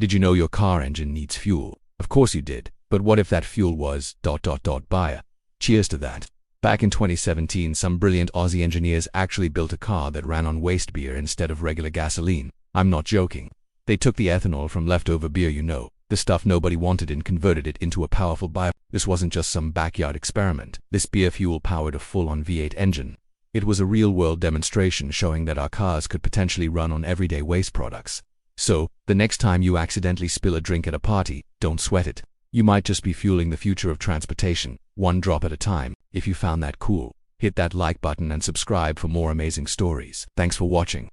Did you know your car engine needs fuel? Of course you did. But what if that fuel was ... bio? Cheers to that. Back in 2017, some brilliant Aussie engineers actually built a car that ran on waste beer instead of regular gasoline. I'm not joking. They took the ethanol from leftover beer, the stuff nobody wanted, and converted it into a powerful bio. This wasn't just some backyard experiment. This beer fuel powered a full-on V8 engine. It was a real-world demonstration showing that our cars could potentially run on everyday waste products. So, the next time you accidentally spill a drink at a party, don't sweat it. You might just be fueling the future of transportation, one drop at a time. If you found that cool, hit that like button and subscribe for more amazing stories. Thanks for watching.